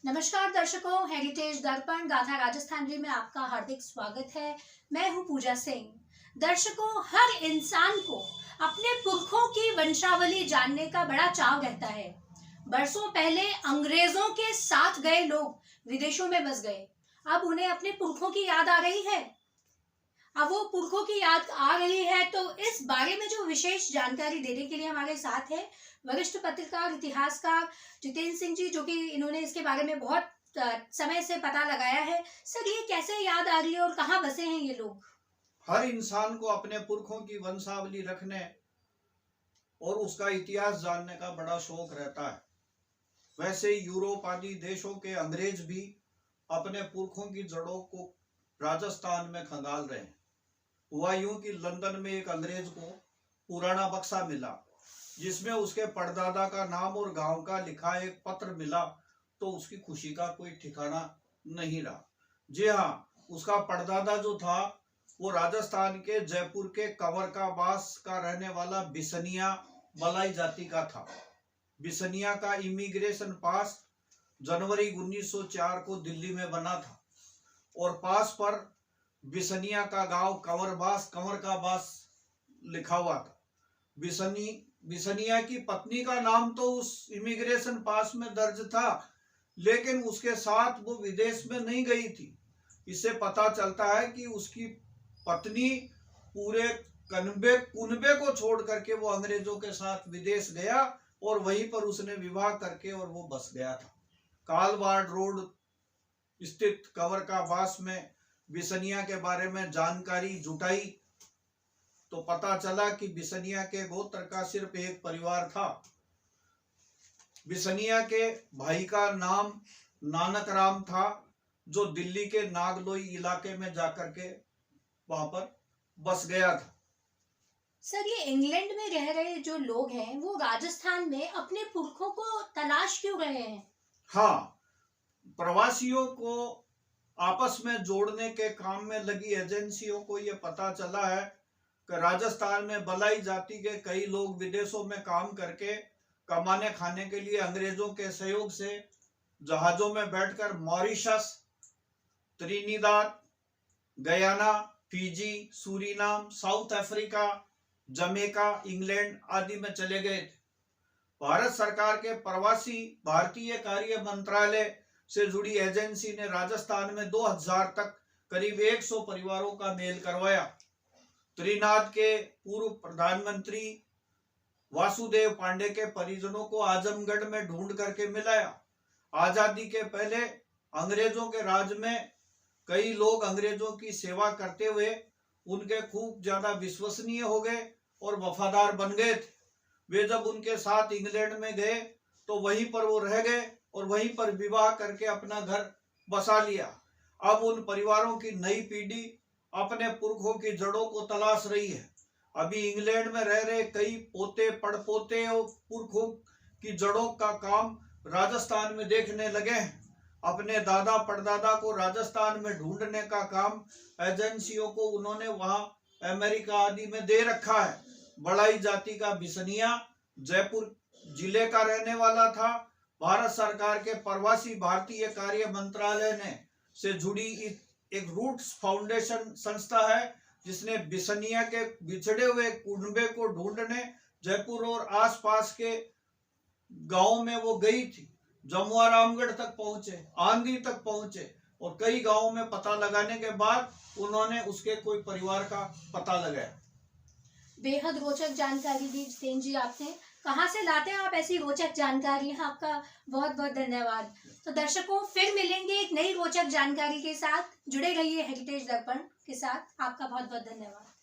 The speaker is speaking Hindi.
नमस्कार दर्शकों, हेरिटेज दर्पण गाथा राजस्थानी में आपका हार्दिक स्वागत है। मैं हूं पूजा सिंह। दर्शकों, हर इंसान को अपने पुरखों की वंशावली जानने का बड़ा चाव रहता है। बरसों पहले अंग्रेजों के साथ गए लोग विदेशों में बस गए। अब उन्हें अपने पुरखों की याद आ रही है। अब वो पुरखों की याद आ रही है तो इस बारे में जो विशेष जानकारी देने के लिए हमारे साथ है वरिष्ठ पत्रकार इतिहासकार जितेंद्र सिंह जी, जो कि इन्होंने इसके बारे में बहुत समय से पता लगाया है। सर, ये कैसे याद आ रही है और कहाँ बसे हैं ये लोग? हर इंसान को अपने पुरखों की वंशावली रखने और उसका इतिहास जानने का बड़ा शौक रहता है। वैसे यूरोप आदि देशों के अंग्रेज भी अपने पुरखों की जड़ों को राजस्थान में खंगाल रहे हैं। हुआ यूं कि लंदन में एक अंग्रेज को पुराना बक्सा मिला जिसमें उसके परदादा का नाम और गांव का लिखा एक पत्र मिला, तो उसकी खुशी का कोई ठिकाना नहीं रहा। जी हाँ, उसका परदादा जो था वो राजस्थान के जयपुर के कंवर का बास का रहने वाला बिसनिया बलाई जाति का था। बिसनिया का इमिग्रेशन पास जनवरी 1904 को दिल्ली में बना था और पास पर बिसनिया का गांव कंवर का बास लिखा हुआ था। बिसनिया की पत्नी का नाम तो उस इमिग्रेशन पास में दर्ज था, लेकिन उसके साथ वो विदेश में नहीं गई थी। इससे पता चलता है कि उसकी पत्नी पूरे कुनबे को छोड़ करके वो अंग्रेजों के साथ विदेश गया और वहीं पर उसने विवाह करके और वो बस गया था। कालवाड़ रोड स्थित कंवर का बास में बिसनिया के बारे में जानकारी जुटाई तो पता चला कि बिसनिया के गोत्र का सिर्फ एक परिवार था। बिसनिया के भाई का नाम नानक राम था, जो दिल्ली के नागलोई इलाके में जाकर के वहां पर बस गया था। सर, ये इंग्लैंड में रह रहे जो लोग हैं वो राजस्थान में अपने पुरखों को तलाश क्यों रहे हैं? हाँ, प्रवासियों को आपस में जोड़ने के काम में लगी एजेंसियों को ये पता चला है कि राजस्थान में बलाई जाति के कई लोग विदेशों में काम करके कमाने खाने के लिए अंग्रेजों के सहयोग से जहाजों में बैठकर Mauritius, Trinidad, Guyana, Fiji, Suriname, south Africa, Jamaica, England आदि में चले गए थे। भारत सरकार के प्रवासी भारतीय कार्य मंत्रालय से जुड़ी एजेंसी ने राजस्थान में 2000 तक करीब 100 परिवारों का मेल करवाया। त्रिनाद के पूर्व प्रधानमंत्री वासुदेव पांडे के परिजनों को आजमगढ़ में ढूंढ करके मिलाया। आजादी के पहले अंग्रेजों के राज में कई लोग अंग्रेजों की सेवा करते हुए उनके खूब ज्यादा विश्वसनीय हो गए और वफादार बन गए थे। वे जब उनके साथ इंग्लैंड में गए तो वहीं पर वो रह गए और वहीं पर विवाह करके अपना घर बसा लिया। अब उन परिवारों की नई पीढ़ी अपने पुरखों की जड़ों को तलाश रही है। अभी इंग्लैंड में रह रहे कई पोते पड़पोते और पुरखों की जड़ों का काम राजस्थान में देखने लगे हैं। अपने दादा परदादा को राजस्थान में ढूंढने का काम एजेंसियों को उन्होंने वहां अमेरिका आदि में दे रखा है। बड़ाई जाति का बिसनिया जयपुर जिले का रहने वाला था। भारत सरकार के प्रवासी भारतीय कार्य मंत्रालय ने से जुड़ी एक रूट्स फाउंडेशन संस्था है जिसने बिसनिया के बिछड़े हुए कुनबे को ढूंढने जयपुर और आसपास के गांवों में वो गई थी। जमुआ रामगढ़ तक पहुंचे, आंधी तक पहुंचे और कई गांवों में पता लगाने के बाद उन्होंने उसके कोई परिवार का पता लगाया। बेहद रोचक जानकारी दी जितेंद्र जी आपने। कहाँ से लाते हैं आप ऐसी रोचक जानकारी? आपका बहुत बहुत धन्यवाद। तो दर्शकों, फिर मिलेंगे एक नई रोचक जानकारी के साथ। जुड़े रहिए हेरिटेज दर्पण के साथ। आपका बहुत बहुत धन्यवाद।